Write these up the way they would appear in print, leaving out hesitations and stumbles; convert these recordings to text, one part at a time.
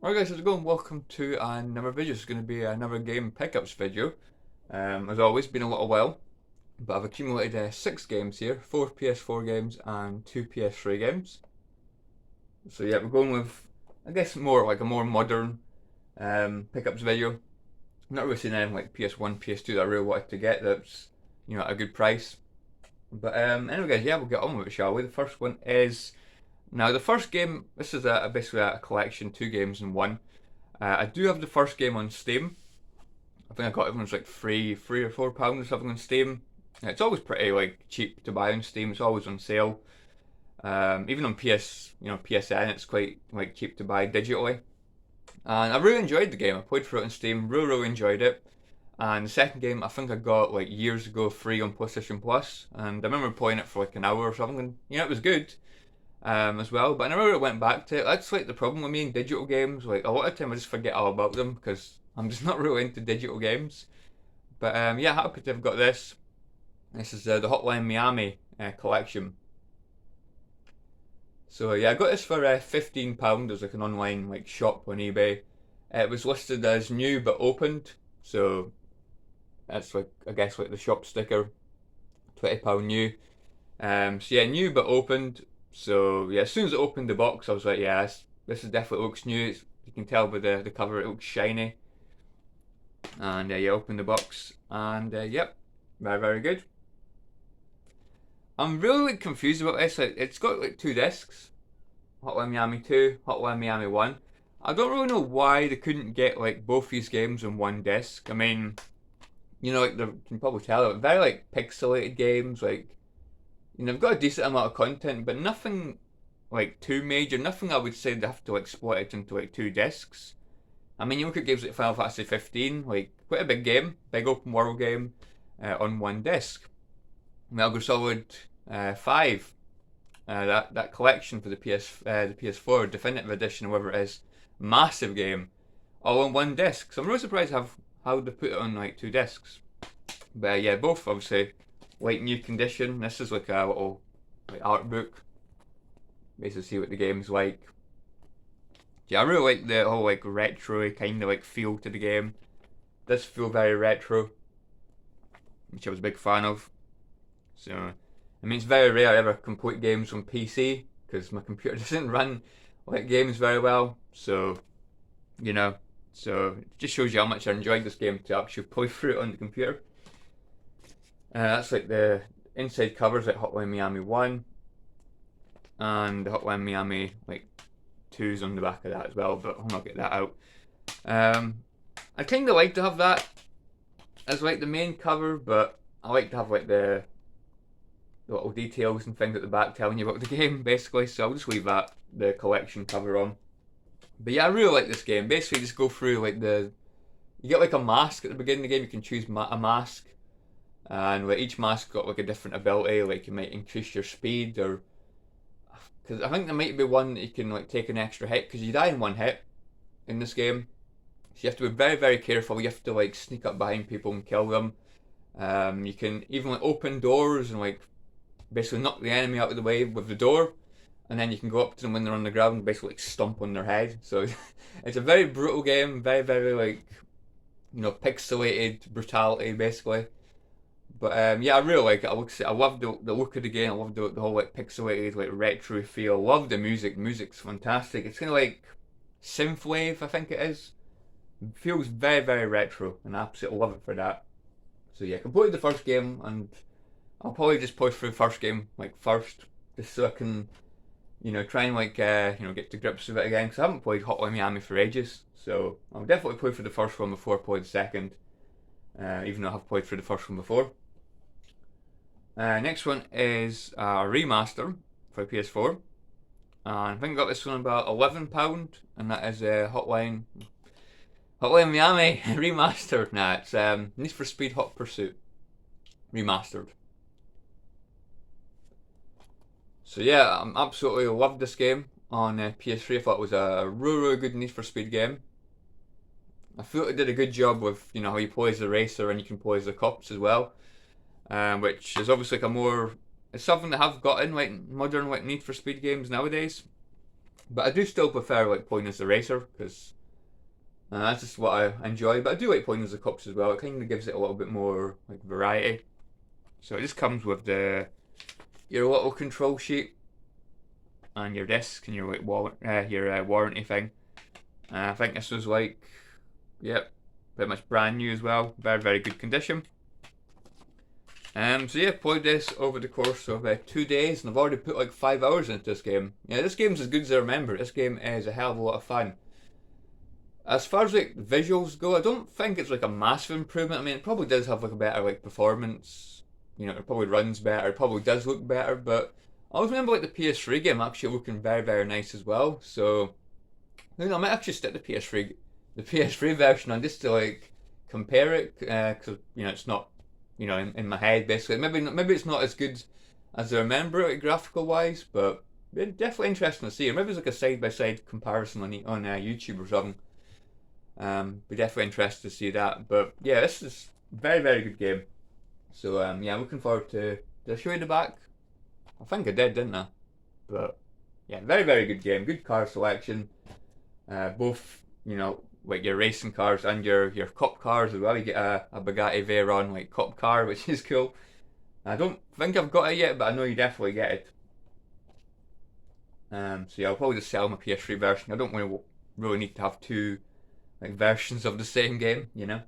Alright guys, how's it going? Welcome to another video. It's going to be another game pickups video. As always, been a little while, but I've accumulated 6 games here, 4 PS4 games and 2 PS3 games. So yeah, we're going with, I guess, more like a more modern pickups video. I'm not really seeing anything like PS1, PS2 that I really wanted to get that's, at a good price. But anyway guys, yeah, we'll get on with it, shall we? The first one is now, the first game, this is basically a collection, 2 games in one. I do have the first game on Steam. I think I got it when it was like £3 or £4 or something on Steam. It's always pretty like cheap to buy on Steam. It's always on sale. Even on PSN, it's quite like cheap to buy digitally. And I really enjoyed the game. I played through it on Steam. Really enjoyed it. And the second game, I think I got like years ago free on PlayStation Plus. And I remember playing it for like an hour or something. And it was good. As well. But I never really went back to it. That's like the problem with me in digital games. Like a lot of time I just forget all about them because I'm just not really into digital games. But yeah, happy to have got this. This is the Hotline Miami collection. So yeah, I got this for £15. There's like an online like shop on eBay. It was listed as new but opened. So that's like I guess like the shop sticker. £20 new. So yeah, new but opened. So yeah, as soon as I opened the box, I was like, yeah, this is definitely looks new. You can tell by the cover, it looks shiny. And yeah, open the box, and yep, very good. I'm really like, confused about this. Like, it's got like 2 discs, Hotline Miami 2, Hotline Miami 1. I don't really know why they couldn't get like both these games on one disc. I mean, like you can probably tell, they're very like pixelated games, like. They've got a decent amount of content, but nothing like too major. Nothing I would say they have to like split it into like 2 discs. I mean, you look at games like Final Fantasy 15, like quite a big game, big open world game on one disc. Metal Gear Solid 5, that collection for the PS4 Definitive Edition, or whatever it is, massive game, all on one disc. So I'm really surprised how they put it on like 2 discs. But yeah, both obviously like new condition. This is like a little like art book. Basically see what the game's like. Yeah, I really like the whole like retro kind of like feel to the game. This feel very retro, which I was a big fan of. So, I mean, it's very rare I ever complete games on PC because my computer doesn't run like games very well. So, so it just shows you how much I enjoyed this game to actually play through it on the computer. That's like the inside covers like Hotline Miami 1 and the Hotline Miami like 2's on the back of that as well, but I'll not get that out. I kind of like to have that as like the main cover, but I like to have like the little details and things at the back telling you about the game basically, so I'll just leave that, the collection cover on. But yeah, I really like this game. Basically just go through like you get like a mask at the beginning of the game. You can choose a mask, and like each mask got like a different ability. Like you might increase your speed, or because I think there might be one that you can like take an extra hit because you die in one hit in this game. So you have to be very careful. You have to like sneak up behind people and kill them. You can even like open doors and like basically knock the enemy out of the way with the door, and then you can go up to them when they're on the ground and basically like stomp on their head. So it's a very brutal game, very like pixelated brutality basically. But yeah, I really like it. I love the look of the game. I love the whole like pixelated like retro feel. I love the music. The music's fantastic. It's kind of like synthwave, I think it is. It feels very retro, and I absolutely love it for that. So yeah, completed the first game, and I'll probably just play through the first game like first, just so I can try and like get to grips with it again. Because I haven't played Hotline Miami for ages, so I'll definitely play through the first one before I play the second. Even though I have played through the first one before. Next one is a remaster for PS4. And I think I got this one about £11, and that is Hotline Miami remastered. Nah, it's Need for Speed Hot Pursuit remastered. So yeah, I absolutely loved this game on PS3. I thought it was a really good Need for Speed game. I feel it did a good job with how you play as the racer and you can play as the cops as well, which is obviously like it's something that I've got in like modern like Need for Speed games nowadays. But I do still prefer like playing as the racer because that's just what I enjoy. But I do like playing as the cops as well. It kind of gives it a little bit more like variety. So it just comes with your little control sheet and your disc and your like warranty thing. I think this was like, yep, pretty much brand new as well. Very very good condition. So yeah, played this over the course of 2 days, and I've already put like 5 hours into this game. Yeah, this game's as good as I remember. This game is a hell of a lot of fun. As far as like visuals go, I don't think it's like a massive improvement. I mean, it probably does have like a better like performance. You know, it probably runs better. It probably does look better. But I always remember like the PS3 game actually looking very very nice as well. So you know, I might actually stick the PS3 version on just to like compare it because you know it's not in my head basically. Maybe it's not as good as I remember it graphical wise, but it's definitely interesting to see. Or maybe it's like a side by side comparison on YouTube or something. Be definitely interested to see that. But yeah, this is a very very good game. So yeah, I'm looking forward to. Did I show you the back? I think I did, didn't I? But yeah, very very good game. Good car selection. Both like your racing cars and your cop cars as well. You get a Bugatti Veyron like cop car, which is cool. I don't think I've got it yet, but I know you definitely get it. So yeah, I'll probably just sell my PS3 version. I don't really need to have two like versions of the same game, you know.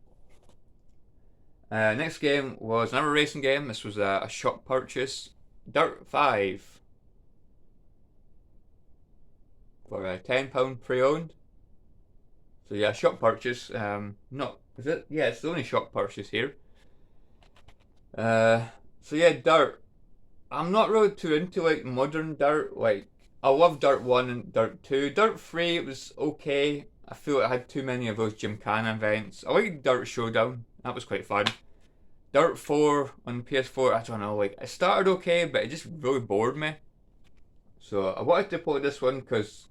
Next game was another racing game. This was a shop purchase, Dirt 5 for £10 pre-owned. So yeah, shop purchase. Not is it? Yeah, it's the only shop purchase here. So yeah, Dirt. I'm not really too into like modern Dirt. Like I love Dirt 1 and Dirt 2. Dirt 3 it was okay. I feel like I had too many of those Gymkhana events. I like Dirt Showdown. That was quite fun. Dirt 4 on PS4, I don't know, like it started okay, but it just really bored me. So I wanted to play this one because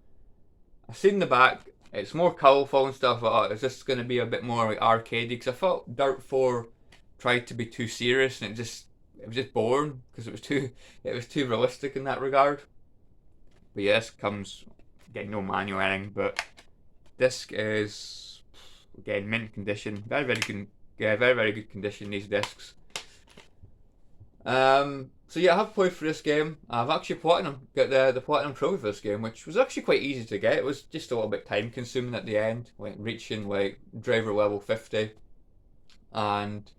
I've seen the back. It's more colourful and stuff. Is this going to be a bit more like arcadey? Because I thought Dirt 4 tried to be too serious, and it was just boring because it was too realistic in that regard. But yeah, this comes getting no manual or anything, but disc is again mint condition, very very good, yeah, very very good condition. These discs. So yeah, I have played for this game. I've actually got the platinum trophy for this game, which was actually quite easy to get. It was just a little bit time consuming at the end, like reaching like driver level 50, and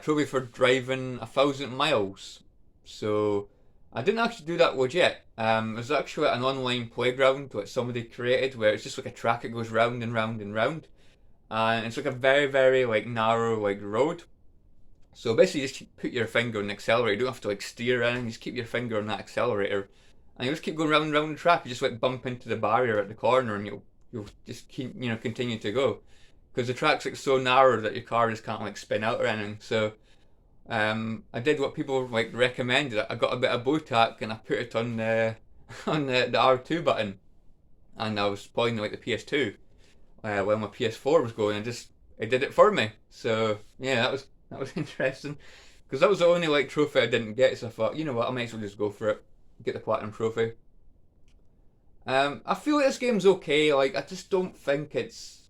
trophy for driving 1,000 miles. So I didn't actually do that legit. It was actually an online playground that somebody created where it's just like a track that goes round and round and round, and it's like a very very like narrow like road. So basically, you just put your finger on the accelerator. You don't have to like steer in. You just keep your finger on that accelerator, and you just keep going round and round the track. You just like bump into the barrier at the corner, and you'll just keep continue to go, because the track's like so narrow that your car just can't like spin out or anything. So I did what people like recommended. I got a bit of Botac and I put it on the the R2 button, and I was playing like the PS2 when my PS4 was going, and it did it for me. So yeah, that was interesting, because that was the only like trophy I didn't get. So I thought, you know what, I might as well just go for it, get the platinum trophy. I feel like this game's okay. Like I just don't think it's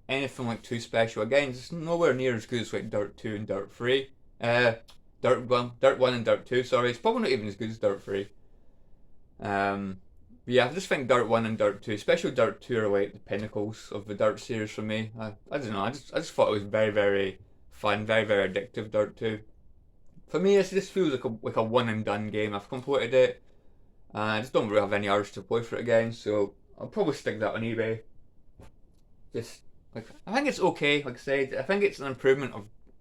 anything like too special. Again, it's nowhere near as good as like Dirt 2 and Dirt 3. Dirt 1 and Dirt 2. Sorry, it's probably not even as good as Dirt 3. But yeah, I just think Dirt 1 and Dirt 2, especially Dirt 2, are like the pinnacles of the Dirt series for me. I don't know. I just thought it was very very fun, very very addictive. Dirt 2. For me, this feels like a one and done game. I've completed it. I just don't really have any urge to play for it again, so I'll probably stick that on eBay. Just like I think it's okay. Like I said, I think it's an improvement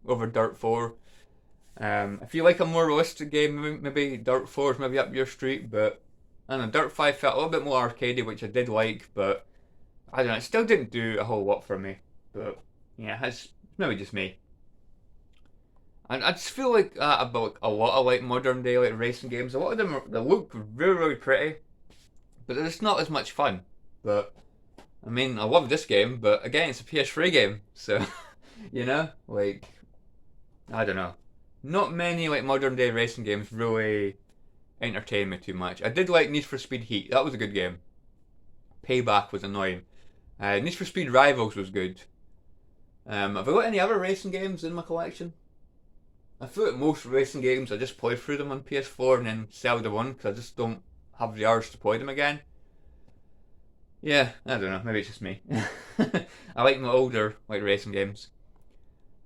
over Dirt 4. If you like a more realistic game, maybe Dirt 4 is maybe up your street, but I don't know, Dirt 5 felt a little bit more arcadey, which I did like, but I don't know, it still didn't do a whole lot for me. But yeah, it's maybe just me. And I just feel like about like, a lot of like modern day like racing games. A lot of them they look really really pretty, but they're just not as much fun. But I mean, I love this game, but again, it's a PS3 game, so like I don't know. Not many like modern day racing games really entertain me too much. I did like Need for Speed Heat. That was a good game. Payback was annoying. Need for Speed Rivals was good. Have I got any other racing games in my collection? I feel like most racing games I just play through them on PS4 and then sell the one because I just don't have the urge to play them again. Yeah, I don't know. Maybe it's just me. I like my older racing games.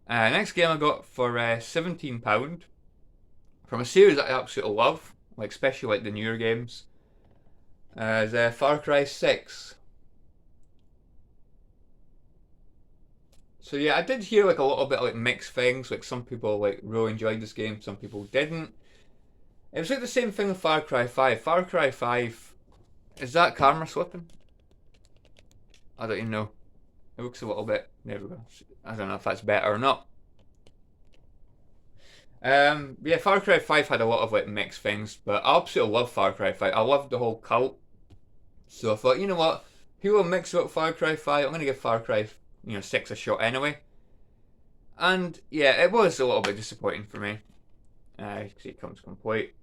Next game I got for £17 from a series that I absolutely love, especially the newer games. Is Far Cry 6. So yeah, I did hear a little bit of mixed things. Some people really enjoyed this game, some people didn't. It was the same thing with Far Cry 5. Far Cry 5, is that camera slipping? I don't even know. It looks a little bit. There we go. I don't know if that's better or not. Yeah, Far Cry 5 had a lot of mixed things, but I absolutely love Far Cry 5. I loved the whole cult. So I thought, you know what? People mix up Far Cry 5. I'm gonna give Far Cry 6 a shot anyway. And yeah, it was a little bit disappointing for me. See, it comes complete.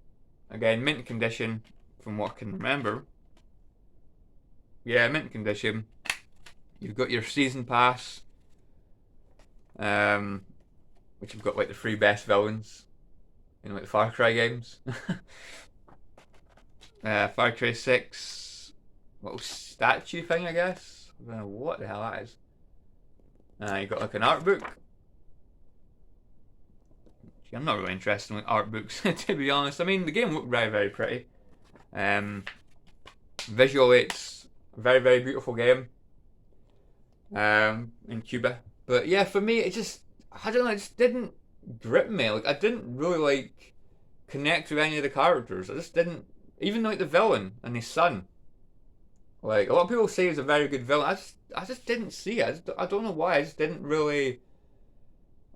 Again, mint condition, from what I can remember. Yeah, mint condition. You've got your season pass, which you've got the 3 best villains in the Far Cry games. Far Cry 6, little statue thing, I guess. I don't know what the hell that is. You've got an art book. I'm not really interested in art books, to be honest. I mean, the game looked very, very pretty. Visually, it's a very, very beautiful game. In Cuba. But yeah, for me, it just, I don't know, it just didn't grip me. I didn't really connect with any of the characters. I just didn't, even the villain and his son. A lot of people say he's a very good villain. I just didn't see it. I don't know why. I just didn't really,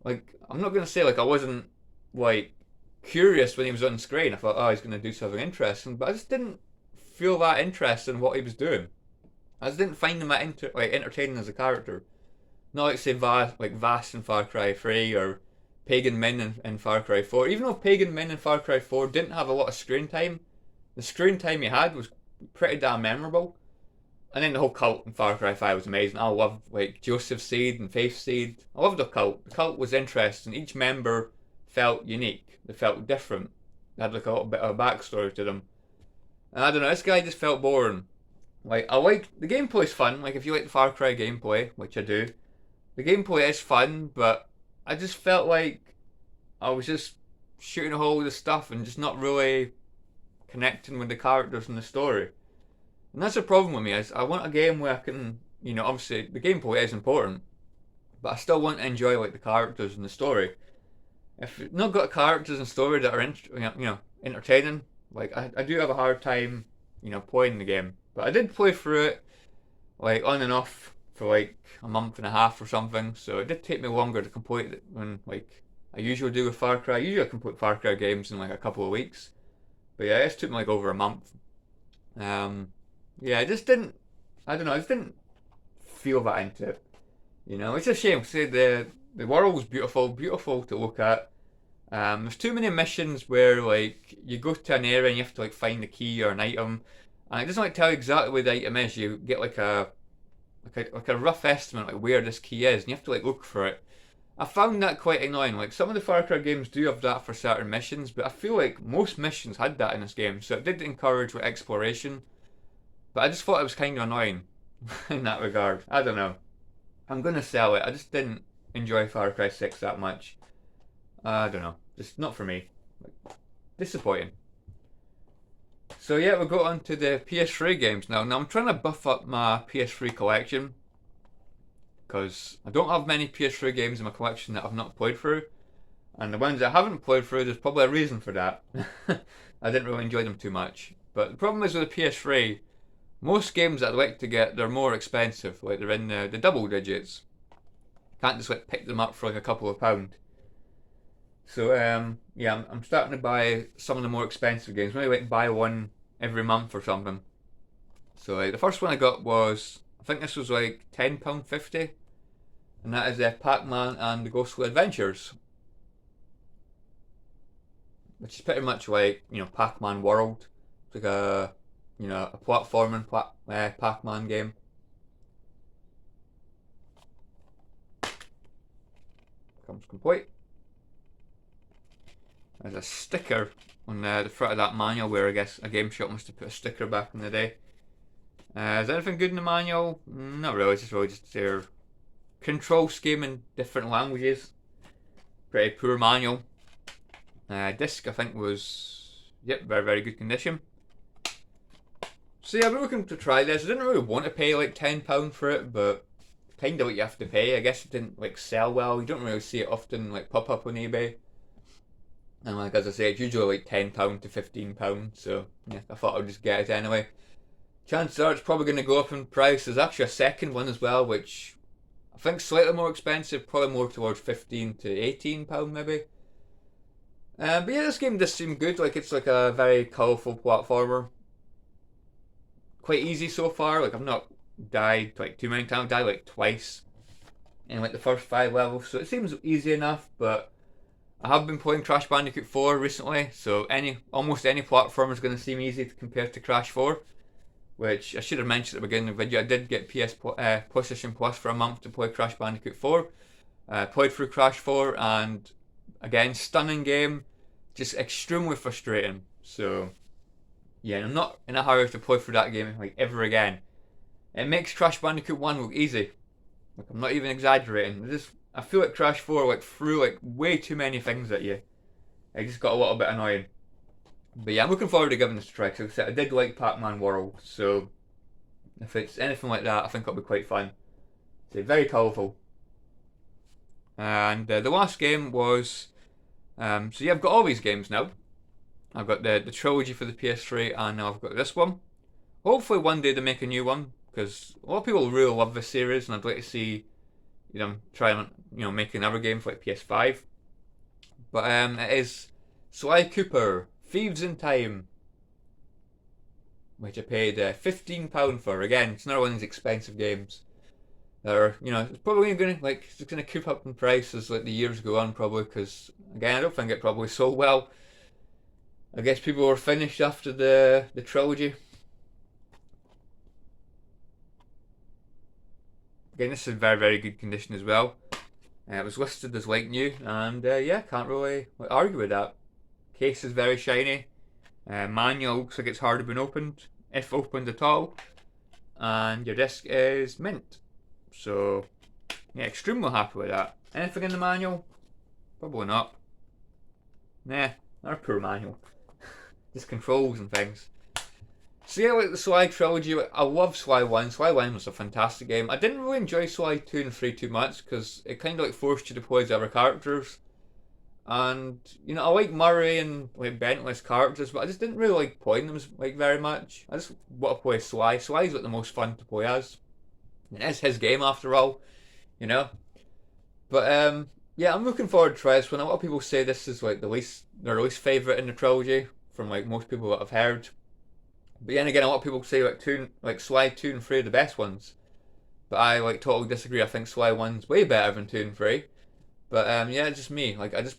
I'm not gonna say I wasn't curious when he was on screen. I thought, oh, he's gonna do something interesting, but I just didn't feel that interest in what he was doing. I just didn't find him that entertaining as a character. Not say Vast in Far Cry 3 or Pagan Min in Far Cry 4. Even though Pagan Min in Far Cry 4 didn't have a lot of screen time, the screen time he had was pretty damn memorable. And then the whole cult in Far Cry 5 was amazing. I loved Joseph Seed and Faith Seed. I loved the cult. The cult was interesting. Each member felt unique. They felt different. They had a little bit of a backstory to them. And I don't know, this guy just felt boring. I like the gameplay's fun. If you like the Far Cry gameplay, which I do, the gameplay is fun, but I just felt I was just shooting a whole load of stuff and just not really connecting with the characters and the story. And that's the problem with me. Is I want a game where I can, obviously the gameplay is important, but I still want to enjoy the characters and the story. If you've not got characters and story that are entertaining, I do have a hard time, playing the game. But I did play through it, on and off for a month and a half or something. So it did take me longer to complete it than I usually do with Far Cry. Usually I complete Far Cry games in a couple of weeks. But yeah, it took me over a month. Yeah, I just didn't. I don't know. I just didn't feel that into it. It's a shame. Say the world was beautiful, beautiful to look at. There's too many missions where you go to an area and you have to find a key or an item. And it doesn't tell you exactly where the item is. You get a rough estimate where this key is, and you have to look for it. I found that quite annoying. Some of the Far Cry games do have that for certain missions, but I feel most missions had that in this game, so it did encourage exploration. But I just thought it was kind of annoying in that regard. I don't know. I'm gonna sell it. I just didn't enjoy Far Cry 6 that much. I don't know. Just not for me. Disappointing. So yeah, we'll go on to the PS3 games now. Now I'm trying to buff up my PS3 collection because I don't have many PS3 games in my collection that I've not played through, and the ones I haven't played through, there's probably a reason for that. I didn't really enjoy them too much. But the problem is with the PS3, most games that I'd like to get, they're more expensive. They're in the double digits. Can't just pick them up for a couple of pound. So yeah, I'm starting to buy some of the more expensive games. Maybe buy one every month or something. So the first one I got was, I think this was £10.50, and that is Pac-Man and the Ghostly Adventures, which is pretty much Pac-Man World. It's a platforming Pac-Man game. Comes complete. There's a sticker on the front of that manual where I guess a game shop must have put a sticker back in the day. Is there anything good in the manual? Not really, it's just their control scheme in different languages. Pretty poor manual. Disc I think was, very, very good condition. So yeah, I've been looking to try this. I didn't really want to pay like £10 for it, but kind of what you have to pay. I guess it didn't like sell well. You don't really see it often like pop up on eBay. And like as I say, it's usually like £10 to £15. So yeah, I thought I'd just get it anyway. Chances are it's probably going to go up in price. There's actually a second one as well, which I think slightly more expensive, probably more towards £15 to £18 maybe. But yeah, this game does seem good. Like it's like a very colourful platformer. Quite easy so far. Like I've not died like too many times. I've died like twice in like the first 5 levels, so it seems easy enough. But I have been playing Crash Bandicoot 4 recently, so almost any platform is going to seem easy compared to Crash 4. Which I should have mentioned at the beginning of the video. I did get PlayStation Plus for a month to play Crash Bandicoot 4. Played through Crash 4, and again, stunning game, just extremely frustrating. So yeah, I'm not in a hurry to play through that game like ever again. It makes Crash Bandicoot 1 look easy. Like I'm not even exaggerating. I feel like Crash 4 like threw like way too many things at you. It just got a little bit annoying. But yeah, I'm looking forward to giving this a try because I did like Pac-Man World, so if it's anything like that, I think it'll be quite fun. So very colourful. And the last game was, so yeah, I've got all these games now. I've got the trilogy for the PS3, and now I've got this one. Hopefully one day they make a new one, because a lot of people really love this series, and I'd like to see, try and make another game for like PS5. But it is Sly Cooper, Thieves in Time, which I paid £15 for. Again, it's another one of these expensive games that are, it's probably gonna keep up in price as like the years go on, probably, because again, I don't think it probably sold well. I guess people were finished after the trilogy. Again, this is in very, very good condition as well. It was listed as like new, and yeah, can't really argue with that. Case is very shiny. Manual looks like it's hardly been opened, if opened at all. And your disc is mint. So, yeah, extremely happy with that. Anything in the manual? Probably not. Nah, not a poor manual. Just controls and things. So yeah, like the Sly trilogy, I love Sly 1. Sly 1 was a fantastic game. I didn't really enjoy Sly 2 and 3 too much because it kind of like forced you to play as other characters. And, I like Murray and like Bentley's characters, but I just didn't really like playing them like very much. I just want to play Sly. Sly's like the most fun to play as. It is his game after all, But yeah, I'm looking forward to try this one. A lot of people say this is like their least favourite in the trilogy, from like most people that I've heard. But then again, a lot of people say like Sly 2 and 3 are the best ones. But I like totally disagree. I think Sly 1's way better than 2 and 3. But yeah, it's just me. Like I just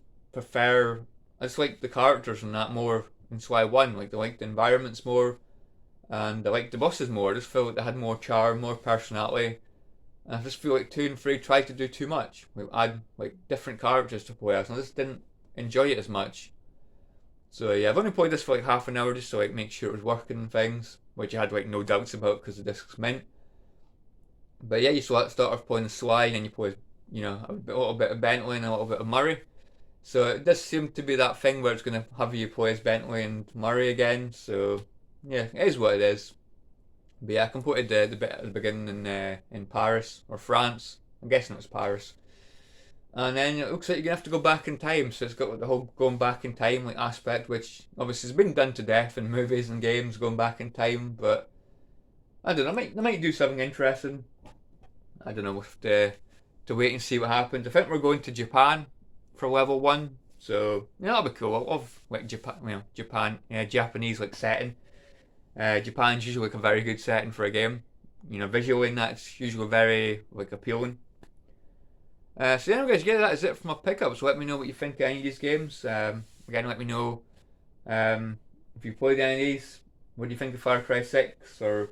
like the characters and that more in Sly 1. Like I like the environments more, and I like the bosses more. I just feel like they had more charm, more personality. And I just feel like 2 and 3 tried to do too much. Like add like different characters to play as, and I just didn't enjoy it as much. So yeah, I've only played this for like half an hour just to like make sure it was working and things, which I had like no doubts about because the disc's mint. But yeah, you start off playing Sly, and then you play, a little bit of Bentley and a little bit of Murray. So it does seem to be that thing where it's going to have you play as Bentley and Murray again. So yeah, it is what it is. But yeah, I completed the bit at the beginning in Paris or France. I'm guessing it was Paris. And then it looks like you're going to have to go back in time. So it's got like the whole going back in time like aspect, which obviously has been done to death in movies and games, going back in time. But I don't know, they might do something interesting. I don't know, we'll have to wait and see what happens. I think we're going to Japan for level 1. So yeah, that'll be cool. I love like Japanese like setting. Japan's usually like a very good setting for a game. Visually and that's usually very like appealing. So anyway guys, yeah, that is it for my pickups. Let me know what you think of any of these games. Again, let me know if you played any of these. What do you think of Far Cry 6? Or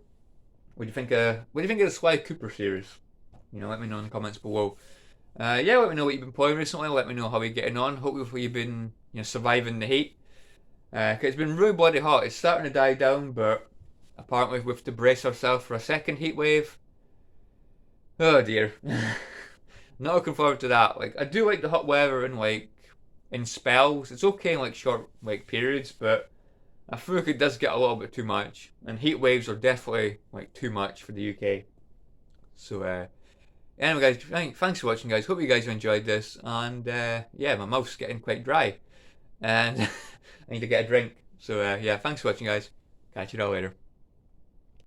what do you think of the Sly Cooper series? Let me know in the comments below. Yeah, let me know what you've been playing recently. Let me know how you're getting on. Hopefully you've been surviving the heat. 'Cause it's been really bloody hot. It's starting to die down, but apparently we have to brace ourselves for a second heat wave. Oh dear. Not looking forward to that. Like, I do like the hot weather and like in spells. It's okay in like short like periods, but I feel like it does get a little bit too much. And heat waves are definitely like too much for the UK. So anyway, guys, thanks for watching, guys. Hope you guys enjoyed this. And yeah, my mouth's getting quite dry, and I need to get a drink. So yeah, thanks for watching, guys. Catch you all later.